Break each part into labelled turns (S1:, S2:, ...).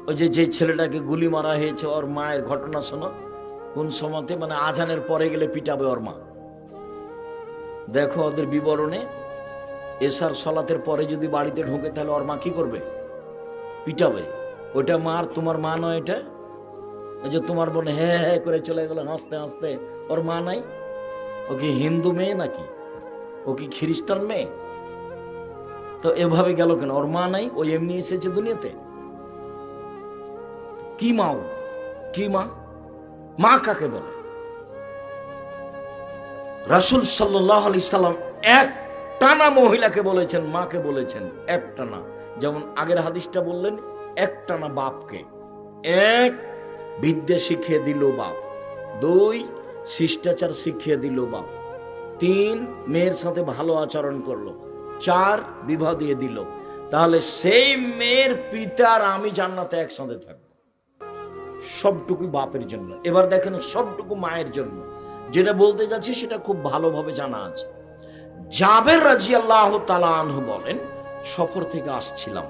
S1: ওই যে ছেলেটাকে গুলি মারা হয়েছে, ওর মায়ের ঘটনা শোনো। কোন সময়তে মানে আজানের পরে গেলে পিটাবে ওর মা। দেখো ওদের বিবরণে, এশার সলাতের পরে যদি বাড়িতে ঢোকে তাহলে ওর মা কি করবে? পিটাবে। ওইটা মার, তোমার মা নয় এটা। ওই যে তোমার বোন হ্যাঁ হ্যাঁ করে চলে গেল হাসতে হাসতে, ওর মা নাই? ও কি হিন্দু মেয়ে নাকি? ও কি খ্রিস্টান মেয়ে? তো এভাবে গেল কেন? ওর মা নাই, ও এমনি এসেছে দুনিয়াতে। কি মা? কি মা? মা কাকে বলে? রাসূল সাল্লাল্লাহু আলাইহি সাল্লাম এক টানা মহিলাকে বলেছেন, মাকে বলেছেন এক টানা। যেমন আগের হাদিসটা বললেন, এক টানা বাপকে। এক, বিদ্যা শিখিয়ে দিল বাপ। দুই, শিষ্টাচার শিখিয়ে দিল বাপ। তিন, মেয়ের সাথে ভালো আচরণ করলো। চার, বিবাহ দিয়ে দিল। তাহলে সেই মেয়ের পিতার আমি জান্নাতে একসাথে থাকবো। সবটুকু বাপের জন্য। এবার দেখেন সবটুকু মায়ের জন্য। যেটা বলতে যাচ্ছি সেটা খুব ভালোভাবে জানা আছে। জাবের রাদিয়াল্লাহু তাআলা আনহু বলেন, সফর থেকে আসছিলাম,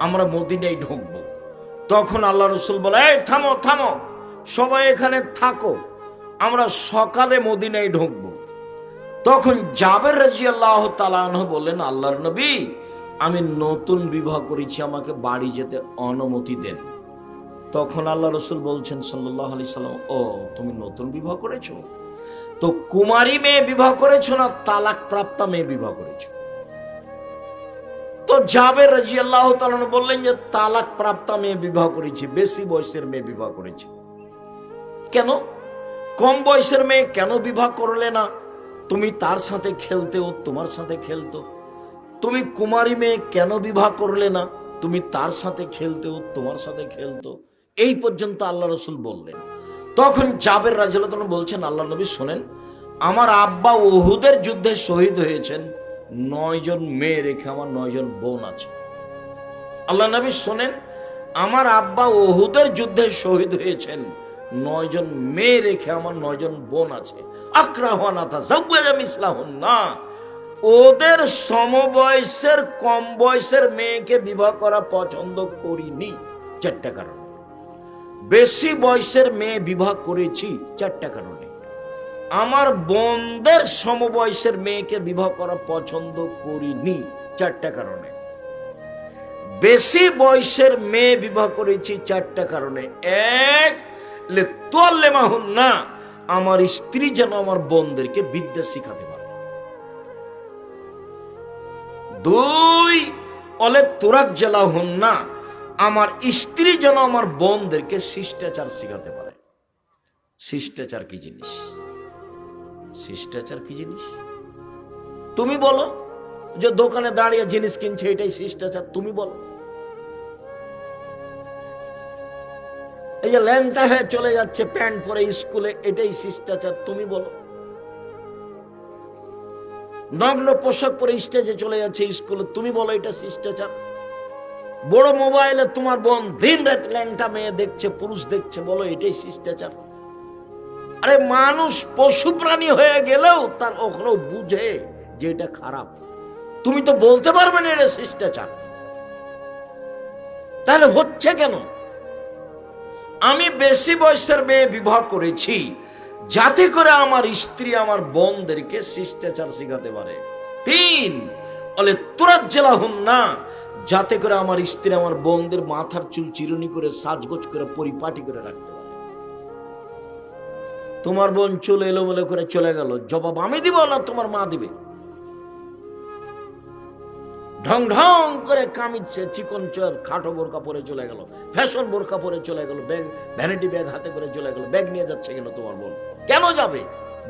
S1: আমরা মদিনায় ঢুকবো। তখন আল্লাহ রাসূল বলে, এই থামো থামো, সবাই এখানে থাকো, আমরা সকালে মদিনায় ঢুকবো। তখন জাবের রাদিয়াল্লাহু তাআলা আনহু বললেন, আল্লাহর নবী, আমি নতুন বিবাহ করেছি, আমাকে বাড়ি যেতে অনুমতি দেন। তখন আল্লাহ রাসূল বলছেন সাল্লাল্লাহু আলাইহি সাল্লাম, ও তুমি নতুন বিবাহ করেছো? তো কুমারী মেয়ে বিবাহ করেছো না তালাক প্রাপ্তা মেয়ে বিবাহ করেছো? তো জাবের রাদিয়াল্লাহু তাআলা বললেন যে তালাক প্রাপ্তা মেয়ে বিবাহ করেছি, বেশি বয়সের মেয়ে বিবাহ করেছি। কেন? কম বয়সের মেয়ে কেন বিবাহ করলে না? তুমি তার সাথে খেলতে, ও তোমার সাথে খেলতো। তুমি কুমারী মেয়ে কেন বিবাহ করলে না? তুমি তার সাথে খেলতে, ও তোমার সাথে খেলতো। এই পর্যন্ত আল্লাহ রাসূল বললেন। তখন জাবের রাদিয়াল্লাহু আনহু বলছেন, আল্লাহ নবী শোনেন, আমার আব্বা উহুদের যুদ্ধে শহীদ হয়েছেন, 9 জন মেয়ে রেখে আমার 9 জন বোন আছে। আল্লাহ নবী শোনেন, আমার আব্বা উহুদের যুদ্ধে শহীদ হয়েছেন, 9 জন মেয়ে রেখে আমার 9 জন বোন আছে। আকরাহুনা তাযাওয়াজা মিসলাহুন্না, ওদের সমবয়সের কম বয়সের মেয়েকে বিবাহ করা পছন্দ করিনি 4টা কারণে। বেশি বয়সের মেয়ে বিবাহ করেছি 4টা কারণে। আমার বোনদের সমবয়সের মেয়েকে বিবাহ করা পছন্দ করিনি 4টা কারণে। বেশি বয়সের মেয়ে বিবাহ করেছি 4টা কারণে। এক, লিতুআল্লিমাহুন্না, আমার স্ত্রী যেন আমার বোনদেরকে বিদ্যা শিখাতে পারে। দুই, লিতুরাজ্জিলাহুন্না, আমার স্ত্রী যেন আমার বোনদেরকে শিষ্টাচার শিখাতে পারে। শিষ্টাচার কি জিনিস? শিষ্টাচার কি জিনিস? তুমি বলো। যে দোকানে দাঁড়িয়ে জিনিস কিনছে, এটাই শিষ্টাচার? তুমি বলো। এই যে ল্যাংটা হয়ে চলে যাচ্ছে প্যান্ট পরে স্কুলে, এটাই শিষ্টাচার? তুমি বলো। নগ্ন পোশাক পরে স্টেজে চলে যাচ্ছে স্কুলে, তুমি বলো এটা শিষ্টাচার? বড় মোবাইলে তোমার বোন দিন রাত ল্যাংটা মেয়ে দেখছে, পুরুষ দেখছে, বলো এটাই শিষ্টাচার? আরে মানুষ পশু প্রাণী হয়ে গেলেও তার ওখানে বুঝে যে এটা খারাপ। তুমি তো বলতে পারবে না এটা শিষ্টাচার। তাহলে হচ্ছে কেন? আমি বেশি বয়সের মেয়ে বিবাহ করেছি যাতে করে আমার স্ত্রী আমার বোনদেরকে শিষ্টাচার শিখাতে পারে। তিন, লিতুরাজ্জিলাহুন্না, যাতে করে আমার স্ত্রী আমার বোনদের মাথার চুল চিরুনি করে সাজগোজ করে পরিপাটি করে রাখতে পারে। তোমার বোন চুল এলোমেলো করে চলে গেল, জবাব আমি দিব না তোমার মা দিবে? ঢং ঢং করে কামিচ্ছে, চিকন চর খাটো বোরকা পরে চলে গেল, ফ্যাশন বোরকা পরে চলে গেল, ব্যাগ ভ্যানিটি ব্যাগ হাতে করে চলে গেল। ব্যাগ নিয়ে যাচ্ছে কেন তোমার বোন? কেন যাবে?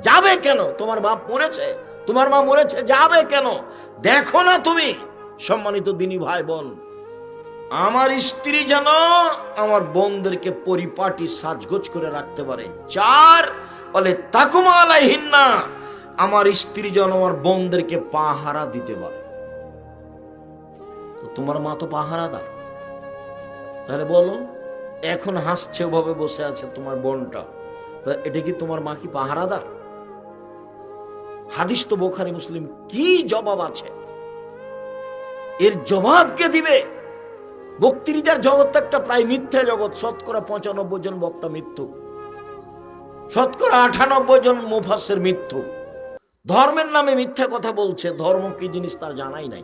S1: যাবে কেন? তোমার বাপ মরেছে, তোমার মা মরেছে, যাবে কেন? দেখো না তুমি? সম্মানিত দিনী ভাই বোন, আমার স্ত্রী যেন আমার বোনদেরকে পরিপাটি সাজগোজ করে রাখতে পারে। চার, তাকুমা আলাইহিন্না, আমার স্ত্রী যেন আমার বোনদেরকে পাহারা দিতে পারে। তোমার মা তো পাহারাদার। তাহলে বলো, এখন হাসছে, ওভাবে বসে আছে তোমার বোনটা, তা এটা কি তোমার মা কি পাহারাদার? হাদিস তো বুখারী মুসলিম। কি জবাব আছে? এর জবাব কে দিবে? বক্তৃতার জগৎ একটা প্রায় মিথ্যা জগৎ। শতকরা 95 জন বক্তা মিথ্যুক, শতকরা 98 জন মুফাসসির মিথ্যুক। ধর্মের নামে মিথ্যা কথা বলছে, ধর্ম কি জিনিস তার জানাই নাই।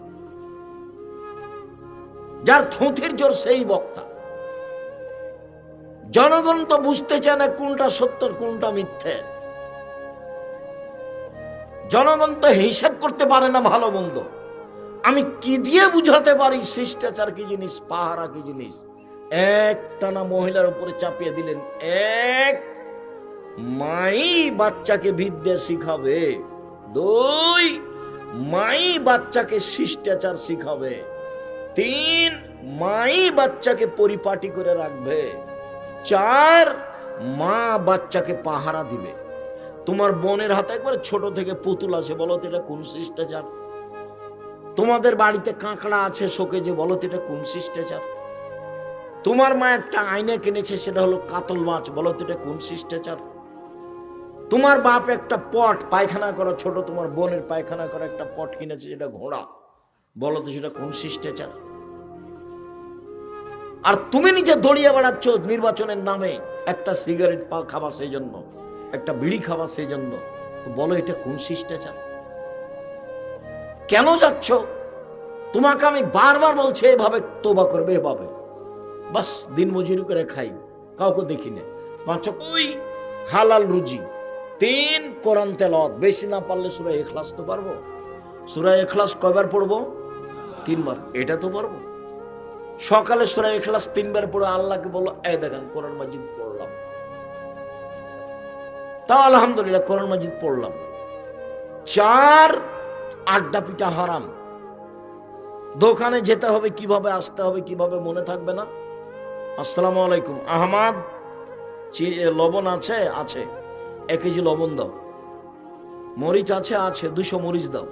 S1: যার থুঁথির জোর সেই বক্তা। জনগণ তো বুঝতে চায় না কোনটা সত্য কোনটা মিথ্যে। জনগণ তো হিসাব করতে পারে না ভালো মন্দ। আমি কি দিয়ে বুঝাতে পারি শিষ্টাচার কি জিনিস, পাহারা কি জিনিস? একটানা মহিলার উপরে চাপিয়ে দিলেন। এক, মাই বাচ্চাকে বিদ্যা শিখাবে। দুই, মাই বাচ্চাকে শিষ্টাচার শিখাবে। তিন, মাই বাচ্চাকে পরিপাটি করে রাখবে। চার, মা বাচ্চাকে পাহারা দিবে। তোমার বোনের হাতে একবার ছোট থেকে পুতুল আছে, বলো তো এটা কোন শিষ্টাচার? তোমাদের বাড়িতে কাঁকড়া আছে শোকেজে, বলো তো এটা কোন শিষ্টাচার? তোমার মা একটা আয়না কিনেছে, সেটা হলো কাতল মাছ, বলো তো এটা কোন শিষ্টাচার? তোমার বাপ একটা পট পায়খানা করা, ছোট তোমার বোনের পায়খানা করা একটা পট কিনেছে, যেটা ঘোড়া, বলো তো সেটা কোন শিষ্টাচার? আর তুমি নিজে দড়িয়ে বেড়াচ্ছ নির্বাচনের নামে, একটা সিগারেট খাবা সেই জন্য, একটা বিড়ি খাবা সেই জন্য, তো বলো এটা কোন শিষ্টাচার? কেন যাচ্ছ? তোমাকে আমি বারবার বলছি এভাবে তোবা করবে, এভাবে বাস দিন মজুরি করে খাই, কাউকে দেখি না। পাঁচ ওই হালাল রুজি। তিন, কোরআন তেলাওয়াত, বেশি না পারলে সূরা ইখলাস তো পারবো। সূরা ইখলাস কয়বার পড়বো? 3 বার। এটা তো পারবো। সকালে সূরা ইখলাস 3 বার পড়ে আল্লাহকে বলো, এই দেখেন কোরআন মাজিদ পড়লাম, তাও আলহামদুলিল্লাহ কোরআন মাজিদ পড়লাম। 4, আড্ডা পিটা হারাম। দোকানে যেতে হবে কিভাবে, আসতে হবে কিভাবে, মনে থাকবে না? আসসালামু আলাইকুম, আহমদ লবণ আছে? আছে। 1 কেজি লবণ দাও। মরিচ আছে? আছে। 200 মরিচ দাও।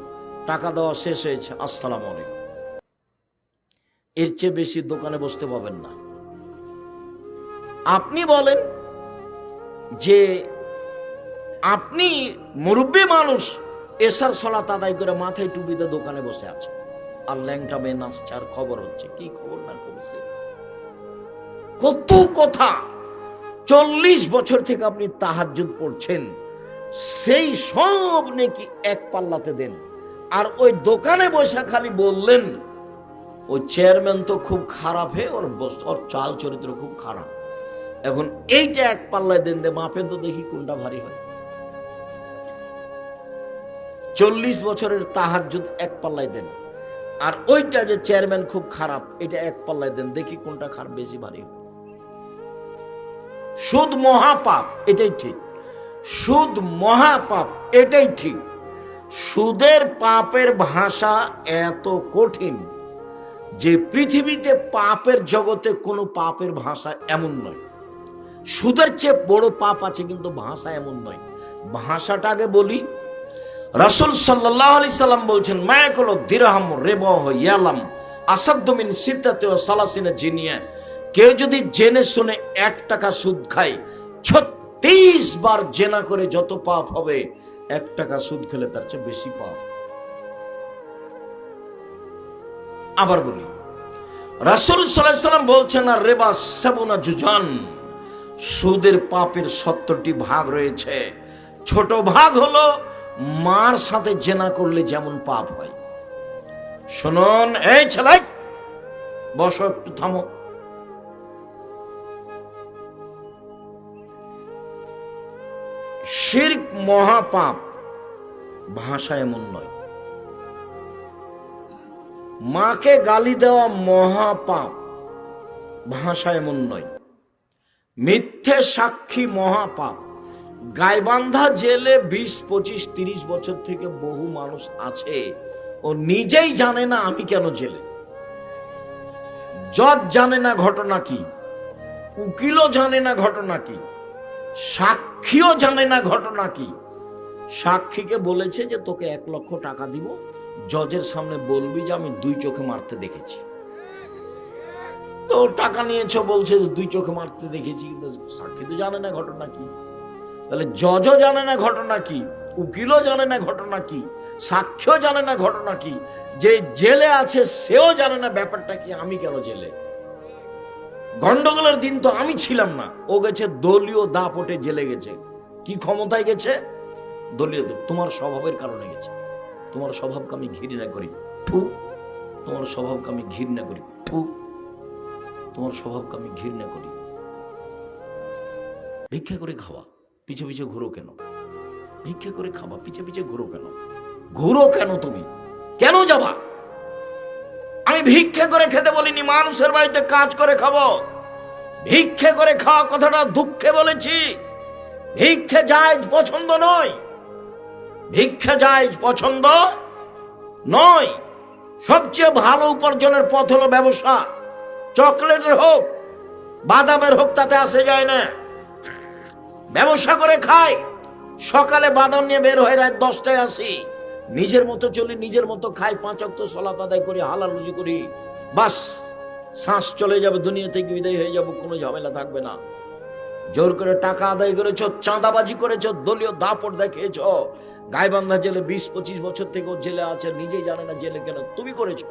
S1: টাকা দেওয়া শেষ হয়েছে, আসসালামু আলাইকুম। এর চেয়ে বেশি দোকানে বসতে পাবেন না। আপনি বলেন যে আপনি মুরব্বী মানুষ, এশার সালাত আদায় করে মাথায় টুপি দিয়ে দোকানে বসে আছে, আর ল্যাংটা মেয়ে নাচছে, আর খবর হচ্ছে। কি খবর না করেছে? কত কথা। 40 বছর থেকে আপনি তাহাজ্জুদ পড়ছেন, সেই সব নাকি এক পাল্লাতে দেন। আর ওই দোকানে বসে খালি বললেন ওই চেয়ারম্যান তো খুব খারাপ, ওর চাল চরিত্র খুব খারাপ। এখন এইটা এক পাল্লায় দেন, দে মাপেন তো দেখি কোনটা ভারী হয়। 40 বছরের তাহাজ্জুদ এক পাল্লায় দেন, আর ওইটা যে চেয়ারম্যান খুব খারাপ, এটা এক পাল্লায় দেন, দেখি কোনটা খারাপ বেশি ভারী হয়। সুদ মহাপাপ, এটাই ঠিক। সুদ মহাপাপ, এটাই ঠিক। সুদের পাপের ভাষা এত কঠিন যে পৃথিবীতে পাপের জগতে কোনো পাপের ভাষা এমন নয়। সুদের চেয়ে বড় পাপ আছে, কিন্তু ভাষা এমন নয়। ভাষাটা আগে বলি। রাসূল সাল্লাল্লাহু আলাইহি সাল্লাম বলছেন, মায়াকুল দিরহাম রিবাহ ইয়ালাম আসাদ্দু মিন সিত্তাতি ওয়া সালাসিনা জিনিয়া। কেউ যদি জেনে শুনে 1 টাকা সুদ খায়, 36 বার জেনা করে যত পাপ হবে, 1 টাকা সুদ খেলে তার চেয়ে বেশি পাপ। আবার বলি, রাসূল সাল্লাল্লাহু আলাইহি সাল্লাম বলছেন, আর রিবা সাবুনা জুজান, সুদের পাপের 70টি ভাগ রয়েছে। ছোট ভাগ হলো মার সাথে জেনা করলে যেমন পাপ হয়। শুনুন, এই ছেলে বসো, একটু থামো। শিরক মহাপাপ, ভাষা এমন নয়। মাকে গালি দেওয়া মহাপাপ, ভাষা এমন নয়। মিথ্যে সাক্ষী মহাপাপ। গাইবান্ধা জেলে 20, 25, 30 বছর থেকে বহু মানুষ আছে, ও নিজেই জানে না আমি কেন জেলে। জজ জানে না ঘটনা কি, উকিলও জানে না ঘটনা কি, সাক্ষীও জানে না ঘটনা কি। সাক্ষীকে বলেছে যে তোকে 1 লক্ষ টাকা দিব, জজের সামনে বলবি যে আমি 2 চোখে মারতে দেখেছি। তো টাকা নিয়েছো, বলছে যে 2 চোখে মারতে দেখেছি, কিন্তু সাক্ষী তো জানে না ঘটনা কি। তাহলে জজও জানে না ঘটনা কি, উকিলও জানে না ঘটনা কি, সাক্ষীও জানে না ঘটনা কি, যে জেলে আছে সেও জানে না ব্যাপারটা কি, আমি কেন জেলে। গন্ডগোলের দিন তো আমি ছিলাম না, ও গেছে দলীয় দাপটে জেলে গেছে। কি ক্ষমতায় গেছে? দলীয়। তোমার স্বভাবের কারণে গেছে। তোমার স্বভাবকে আমি ঘৃণা করি, ঠু। তোমার স্বভাবকে আমি ঘৃণা করি, ঠু। তোমার স্বভাবকে আমি ঘৃণা করি। ভিক্ষা করে খাওয়া, পিছে পিছে ঘুরো কেন? ভিক্ষা করে খাওয়া, পিছে পিছে ঘুরো কেন? ঘুরো কেন? তুমি কেন যাবা? আমি ভিক্ষা করে খেতে বলিনি, মানুষের বাড়িতে কাজ করে খাবো। ভিক্ষা করে খাওয়া কথাটা দুঃখে বলেছি। ভিক্ষা জায়েজ পছন্দ নয়, ভিক্ষা জায়েজ পছন্দ নয়। সবচেয়ে ভালো উপার্জনের পথ হলো ব্যবসা। চকলেটের হোক, বাদামের হোক, তাতে আসে যায় না। ব্যবসা করে খাই, সকালে বাদাম নিয়ে বের হয়ে রাত 10টায় আসি, নিজের মতো চলি, নিজের মতো খাই, 5 ওয়াক্ত সালাত আদায় করি, হালাল রুজি করি, বাস শ্বাস চলে যাবে, দুনিয়া থেকে বিদায় হয়ে যাব, কোনো ঝামেলা থাকবে না। জোর করে টাকা আদায় করেছ, চাঁদাবাজি করেছ, দলীয় দাপট দেখিয়েছ। গাইবান্ধা জেলে 20-25 বছর থেকে জেলে আছে, নিজেই জানে না জেলে কেন। তুমি করেছ,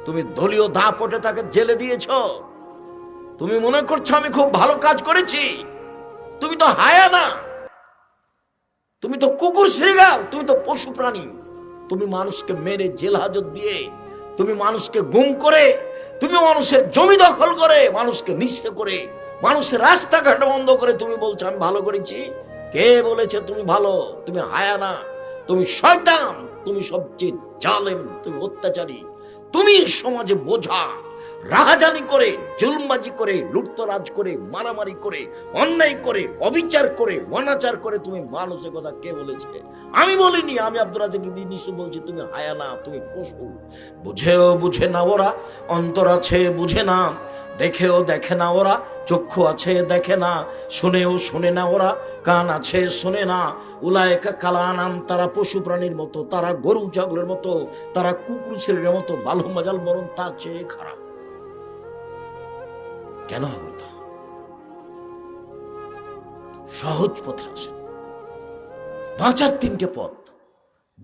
S1: তুমি দলীয় দাপটে তাকে জেলে দিয়েছ। তুমি মনে করছো আমি খুব ভালো কাজ করেছি? তুমি তো হায়া না, তুমি তো কুকুর শ্রীগাল, তুমি তো পশু প্রাণী। তুমি মানুষকে মেরে জেল হাজত দিয়ে, তুমি মানুষকে গুম করে, তুমি মানুষের জমি দখল করে, মানুষকে নিঃস্ব করে, মানুষের রাস্তাঘাট বন্ধ করে তুমি বলছো আমি ভালো করেছি। কে বলেছে তুমি ভালো? তুমি হায়া না, তুমি শয়তান, তুমি সবচেয়ে জালেম, তুমি অত্যাচারী, তুমি সমাজে বোঝা। রাহাজানি করে, জুলুমবাজি করে, লুটতরাজ করে, মারামারি করে, অন্যায় করে, অবিচার করে, অনাচার করে তুমি মানুষের কথা কে বলেছে? আমি বলিনি। আমি আব্দুল রাজ্জাক নিশ্চয় বলছি তুমি হায়া না, তুমি পশু। বুঝেও বুঝে না ওরা, অন্তর আছে বুঝে না, দেখেও দেখে না ওরা, চক্ষু আছে দেখে না, শুনেও শুনে না ওরা, কান আছে শুনে না। উলায়েকা কালানাম, তারা পশু প্রাণীর মতো, তারা গরু ছাগলের মতো, তারা কুকুর ছেলের মতো, বালু মাজাল, বরং তার চেয়ে খারাপ। কেন হবে তা? সহজ পথে আসে। বাঁচার 3টে পথ,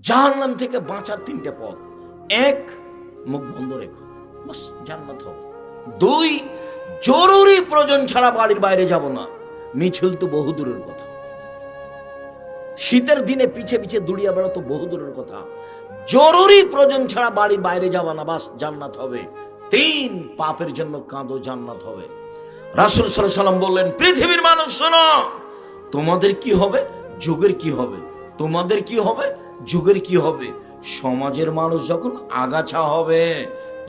S1: জাহান্নাম থেকে বাঁচার 3টে পথ। 1, মুখ বন্ধ রেখো, বাস জান্নাত হবে। 2, জরুরি প্রয়োজন ছাড়া বাড়ির বাইরে যাব না। মিছিল তো বহু দূরের কথা, শীতের দিনে পিছে পিছে দুড়িয়া বেড়াতো বহু দূরের কথা। জরুরি প্রয়োজন ছাড়া বাড়ির বাইরে যাব না, বাস জান্নাত হবে। 3, পাপের জন্য কাঁদো, জান্নাত হবে। রাসূল সাল্লাল্লাহু আলাইহি ওয়াসাল্লাম বললেন, পৃথিবীর মানুষ শোনো, তোমাদের কি হবে, যুগের কি হবে। তোমাদের কি হবে, যুগের কি হবে। সমাজের মানুষ যখন আগাছা হবে,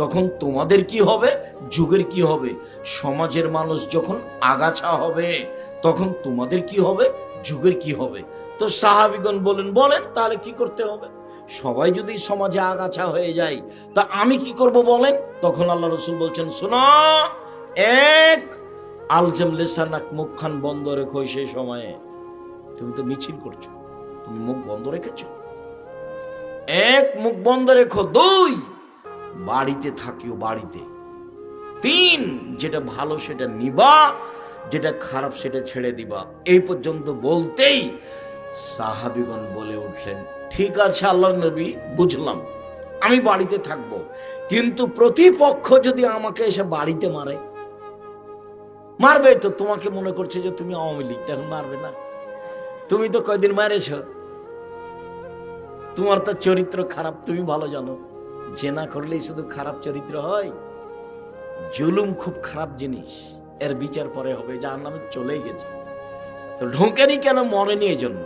S1: তখন তোমাদের কি হবে, যুগের কি হবে। সমাজের মানুষ যখন আগাছা হবে, তখন তোমাদের কি হবে, যুগের কি হবে। তো সাহাবীগণ বলেন তাহলে কি করতে হবে? সবাই যদি সমাজে আগাছা হয়ে যায়, তা আমি কি করব বলেন? তখন আল্লাহ রাসূল বলছেন, শোনো, 1, আলজাম লিসানাক, মুখখান বন্ধ রেখো। সেই সময়ে তুমি তো মিছিল করছো, তুমি মুখ বন্ধ রেখেছো। 1, মুখ বন্ধ রেখো। 2, বাড়িতে থাকিও, বাড়িতে। 3, যেটা ভালো সেটা নিবা, যেটা খারাপ সেটা ছেড়ে দিবা। এই পর্যন্ত বলতেই সাহাবীগণ বলে উঠলেন, ঠিক আছে আল্লাহর নবী, বুঝলাম, আমি বাড়িতে থাকবো, কিন্তু প্রতিপক্ষ যদি আমাকে এসে বাড়িতে মারে? মারবে তো, তোমাকে মনে করছে যে তুমি আওয়ামী লীগ, তখন মারবে না? তুমি তো কয়দিন মারেছ, তোমার তো চরিত্র খারাপ, তুমি ভালো জানো। জেনা করলেই শুধু খারাপ চরিত্র হয়? জুলুম খুব খারাপ জিনিস, এর বিচার পরে হবে, জাহান্নামে চলেই গেছে। তো ঢোকেনি কেন? মরেনি এই জন্য।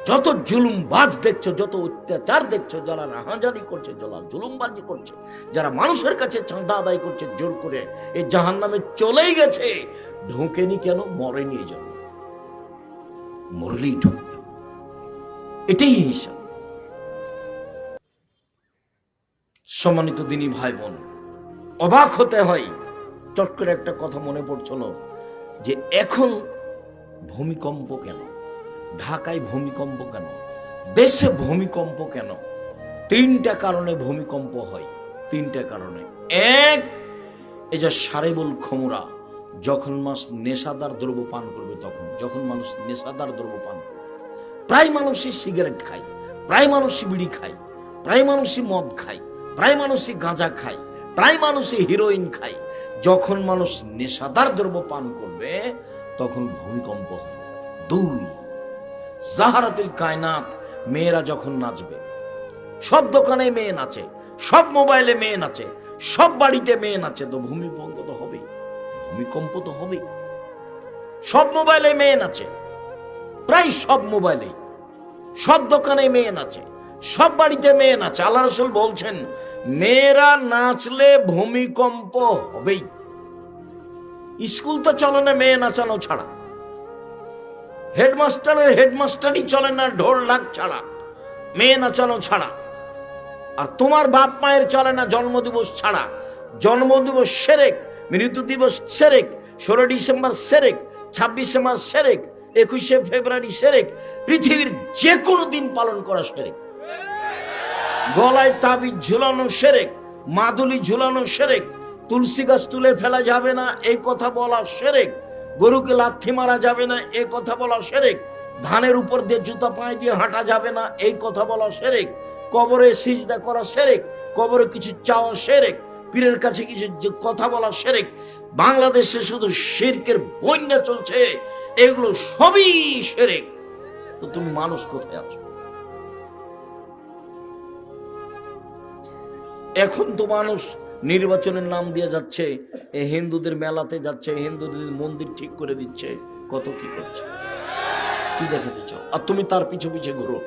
S1: যত জুলুমবাজ দেখছো, যত অত্যাচার দেখছো, যারা রাহাজানি করছে, যারা জুলুমবাজি করছে, যারা মানুষের কাছে চাঁদা আদায় করছে জোর করে, এই জাহান্নামে চলেই গেছে। ঢোকেনি কেন? মরেনি এই জন্য। মরলেই ঢুকবে, এটাই হিসাব। সম্মানিত দিনী ভাই বোন, অবাক হতে হয়। চট করে একটা কথা মনে পড়ছিল যে এখন ভূমিকম্প কেন, ঢাকায় ভূমিকম্প কেন, দেশে ভূমিকম্প কেন? 3টা কারণে ভূমিকম্প হয়, 3টা কারণে। 1, এই যে সারেবুল খমরা, যখন মানুষ নেশাদার দ্রব্য পান করবে, তখন যখন মানুষ নেশাদার দ্রব্য পান করবে, প্রায় মানুষই সিগারেট খায়, প্রায় মানুষই বিড়ি খায়, প্রায় মানুষই মদ খায়, প্রায় মানুষই গাঁজা খায়, প্রায় মানুষই হিরোইন খায়। যখন মানুষ নেশাদার দ্রব্য পান করবে তখন ভূমিকম্প হবে। 2, জাহারাতিল কায়নাত, মেয়েরা যখন নাচবে, সব দোকানে মেয়ে নাচে, সব মোবাইলে মেয়ে নাচে, সব বাড়িতে মেয়ে নাচে, তো ভূমিকম্প তো হবে, ভূমিকম্প তো হবে। সব মোবাইলে মেয়ে নাচে, প্রায় সব মোবাইলে, সব দোকানে মেয়ে নাচে, সব বাড়িতে মেয়ে নাচে। আল্লাহ রাসূল বলছেন মেয়েরা নাচলে ভূমিকম্প হবেই। স্কুল তো চলে না মেয়ে নাচানো ছাড়া, হেডমাস্টারের হেডমাস্টারই চলে না ঢোল ঢাক ছাড়া, মেয়ে নাচানো ছাড়া। আর তোমার বাপ মায়ের চলে না জন্মদিবস ছাড়া। জন্মদিবস শিরক, মৃত্যু দিবস শিরক, 16 ডিসেম্বর শিরক, 26 মার্চ শিরক, 21 ফেব্রুয়ারি শিরক, পৃথিবীর যে কোনো দিন পালন করা শিরক। গলায় তাবিজ ঝুলানো শিরক, মাদুলি ঝুলানো শিরক, তুলসী গাছ তুলে ফেলা যাবে না এই কথা বলা শিরক, গরুকে লাথি মারা যাবে না এই কথা বলা শিরক, ধানের উপর দিয়ে জুতা পায়ে দিয়ে হাঁটা যাবে না এই কথা বলা শিরক, কবরে সিজদা করা শিরক, কবরে কিছু চাওয়া শিরক, পীরের কাছে কিছু কথা বলা শিরক। বাংলাদেশে শুধু শিরকের বন্যা চলছে, এগুলো সবই শিরক। তো তুমি মানুষ কোথায় আছো? এখন তো মানুষ নির্বাচনের নাম দিয়ে যাচ্ছে, হিন্দুদের মেলাতে যাচ্ছে, হিন্দুদের মন্দির ঠিক করে দিচ্ছে, কত কি করছে, কি দেখাতে চাও? আর তুমি তার পিছু পিছে ঘুরো।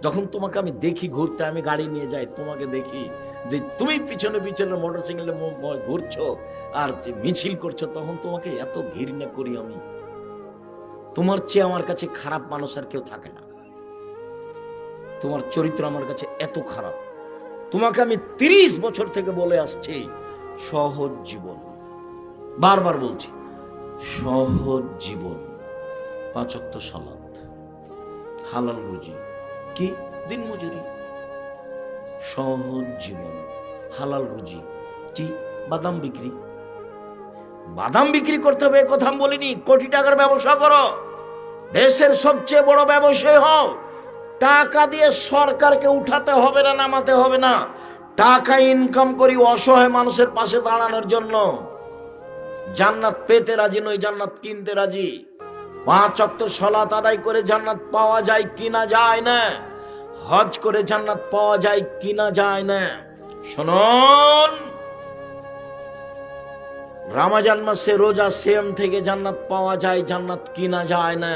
S1: যখন তোমাকে আমি দেখি ঘুরতে, আমি গাড়ি নিয়ে যাই, তোমাকে দেখি যে তুমি পিছনে পিছনে মোটরসাইকেলে ঘুরছো আর মিছিল করছো, তখন তোমাকে এত ঘৃণা করি আমি। তোমার চেয়ে আমার কাছে খারাপ মানুষ আর কেউ থাকে না। তোমার চরিত্র আমার কাছে এত খারাপ। তোমাকে আমি 30 বছর থেকে বলে আসছি সহজ জীবন, বারবার বলছি সহজ জীবন, 5 ওয়াক্ত সালাত, হালাল রুজি, কি দিন মজুরি, সহজ জীবন, হালাল রুজি, কি বাদাম বিক্রি। বাদাম বিক্রি করতে হবে কথা আমি বলিনি, কোটি টাকার ব্যবসা করো, দেশের সবচেয়ে বড় ব্যবসায়ী হও। টাকা দিয়ে সরকারকে উঠাতে হবে না, নামাতে হবে না। টাকা ইনকাম করি অসহায় মানুষের পাশে দাঁড়ানোর জন্য। জান্নাত পেতে রাজি নই, জান্নাত কিনতে রাজি। 5 ওয়াক্ত সালাত আদায় করে জান্নাত পাওয়া যায় কিনা যায় না, হজ করে জান্নাত পাওয়া যায় কিনা যায় না। শুনুন, রমজান মাসে রোজা সিয়াম থেকে জান্নাত পাওয়া যায়, জান্নাত কিনা যায় না।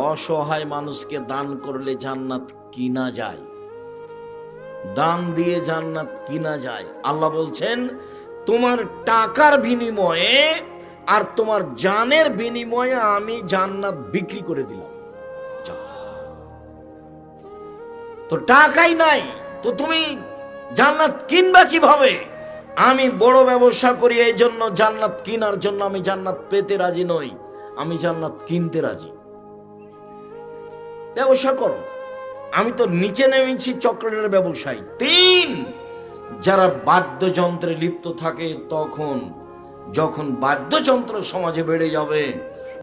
S1: অসহায় মানুষকে দান করলে জান্নাত কিনা যায়, দান দিয়ে জান্নাত কিনা যায়। আল্লাহ বলছেন তোমার টাকার বিনিময়ে আর তোমার জানের বিনিময়ে আমি জান্নাত বিক্রি করে দিলাম। তো টাকাই নাই, তো তুমি জান্নাত কিনবা কিভাবে? আমি বড় ব্যবসা করি, এই জন্য জান্নাত কিনার জন্য আমি জান্নাত পেতে রাজি নই, আমি জান্নাত কিনতে রাজি। ব্যবসা করো, আমি তো নিচে নেমেছি চকলেটের ব্যবসায়ী। 3, যারা বাদ্যযন্ত্রে লিপ্ত থাকে, তখন যখন বাদ্যযন্ত্র সমাজে বেড়ে যাবে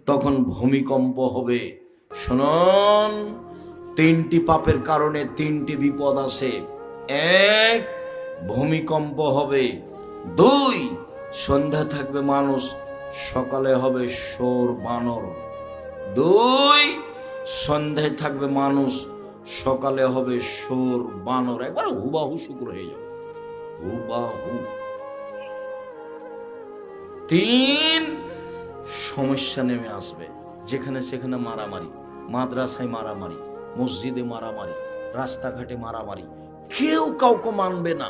S1: তখন ভূমিকম্প হবে। শুনুন, 3টি পাপের কারণে 3টি বিপদ আছে। 1, ভূমিকম্প হবে। 2, সন্ধ্যা থাকবে মানুষ, সকালে হবে শোর বানর। 2, সন্ধ্যায় থাকবে মানুষ, সকালে হবে শোর বানর। একবার হুবাহু শুক্র হয়ে যাবে, হুবাহু। 3, সমস্যা নেমে আসবে, যেখানে সেখানে মারামারি, মাদ্রাসায় মারামারি, মসজিদে মারামারি, রাস্তাঘাটে মারামারি, কেউ কাউকে মানবে না।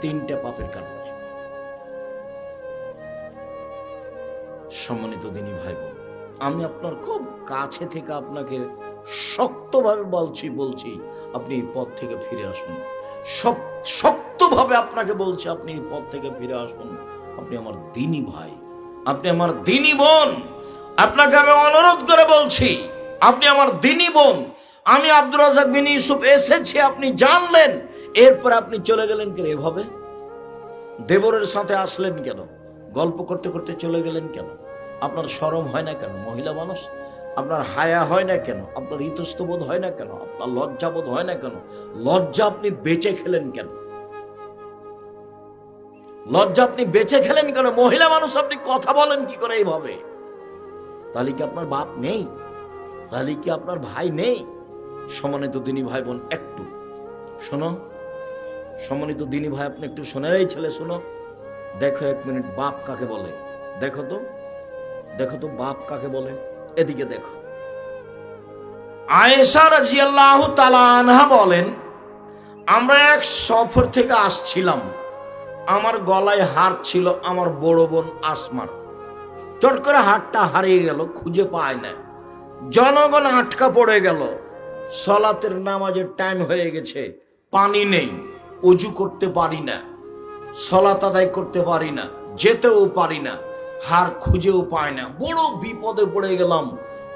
S1: 3টে পাপের কারণে। সম্মানিত দিনী ভাই বোন, আমি আপনার খুব কাছে থেকে আপনাকে শক্তভাবে বলছি আপনি এই পথ থেকে ফিরে আসুন। শক্তভাবে আপনাকে বলছি আপনি এই পথ থেকে ফিরে আসুন। আপনি আমার দিনী ভাই, আপনি আমার দিনী বোন, আপনাকে আমি অনুরোধ করে বলছি আপনি আমার দিনী বোন। আমি আব্দুর রাজ্জাক বিন ইউসুফ এসেছি, আপনি জানলেন, এরপর আপনি চলে গেলেন কেন এভাবে? দেবরের সাথে আসলেন কেন? গল্প করতে করতে চলে গেলেন কেন? আপনার শরম হয় না কেন? মহিলা মানুষ, আপনার হায়া হয় না কেন? আপনার ইতস্তবোধ হয় না কেন? আপনার লজ্জাবোধ হয় না কেন? লজ্জা আপনি বেঁচে খেলেন কেন? লজ্জা আপনি বেঁচে খেলেন কেন? মহিলা মানুষ আপনি কথা বলেন কি করে এইভাবে? তাহলে কি আপনার বাপ নেই? তাহলে কি আপনার ভাই নেই? সম্মানিত দিনী ভাই বোন, একটু শোনো। সম্মানিত দিনী ভাই, আপনি একটু শোনেন। এই ছেলে শোনো, দেখো 1 মিনিট, বাপ কাকে বলে দেখো তো, দেখো তো বাপ কাকে বলে। এদিকে দেখো। আয়েশা রাদিয়াল্লাহু তাআলা আনহা বলেন, আমরা এক সফর থেকে আসছিলাম, আমার গলায় হার ছিল আমার বড় বোন আসমার। চট করে হারটা হারিয়ে গেল, খুঁজে পায় না। জনগণ আটকা পড়ে গেল। সলাতের নামাজের টাইম হয়ে গেছে, পানি নেই, অজু করতে পারি না, সলাত আদায় করতে পারি না, যেতেও পারি না, হার খুঁজেও পায় না। বড় বিপদে পড়ে গেলাম।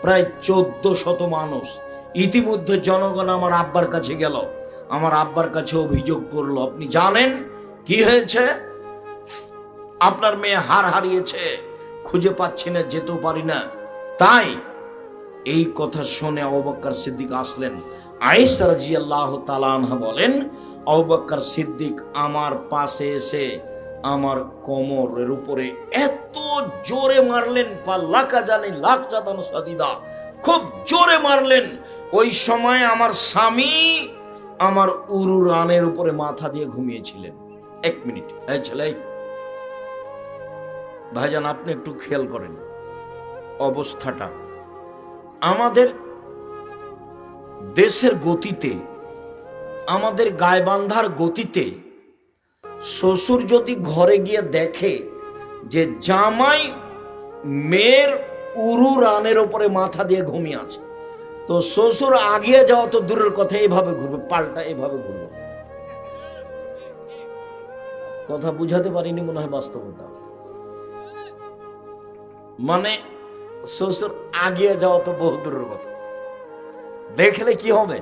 S1: প্রায় 1400 মানুষ। ইতিমধ্যে জনগণ আমার আব্বার কাছে গেল, আমার আব্বার কাছে অভিযোগ করলো, আপনি জানেন কি হয়েছে? আপনার মেয়ে হার হারিয়েছে, খুঁজে পাচ্ছি না, যেতেও পারি না। তাই এই কথা শুনে আবু বকর সিদ্দিক আসলেন। আয়েশা রাদিয়াল্লাহু তাআলা আনহা বলেন, আবু বকর সিদ্দিক আমার পাশে এসে আমার কোমরের উপরে এত জোরে মারলেন, পাল্লাকা জানি লাখ জাদান সাদিদা, খুব জোরে মারলেন। ওই সময় আমার স্বামী আমার উরু রানের উপরে মাথা দিয়ে ঘুমিয়েছিলেন। 1 মিনিট, এই ছেলে, ভাইজান আপনি একটু খেয়াল করেন অবস্থাটা। আমাদের দেশের গতিতে, আমাদের গায়বান্ধার গতিতে, শ্বশুর যদি ঘরে গিয়ে দেখে যে জামাই মেয়ের উরু রানের উপরে মাথা দিয়ে ঘুমিয়ে আছে, তো শ্বশুর আগিয়ে যাওয়া তো দূরের কথা, এইভাবে ঘুরবে, পাল্টা এভাবে ঘুরবে। কথা বুঝাতে পারিনি মনে হয়, বাস্তবতা। মানে শ্বশুর আগিয়ে যাওয়া তো বহু দূরের কথা, দেখলে কি হবে,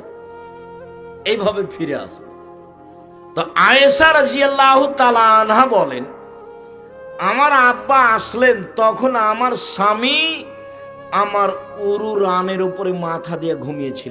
S1: এইভাবে ফিরে আসবে। তো আয়েশা রাদিয়াল্লাহু তাআলা আনহা বলেন, আমার আব্বা আসলেন, তখন আমার স্বামী আমার উরু রানের উপরে মাথা দিয়ে ঘুমিয়েছিল।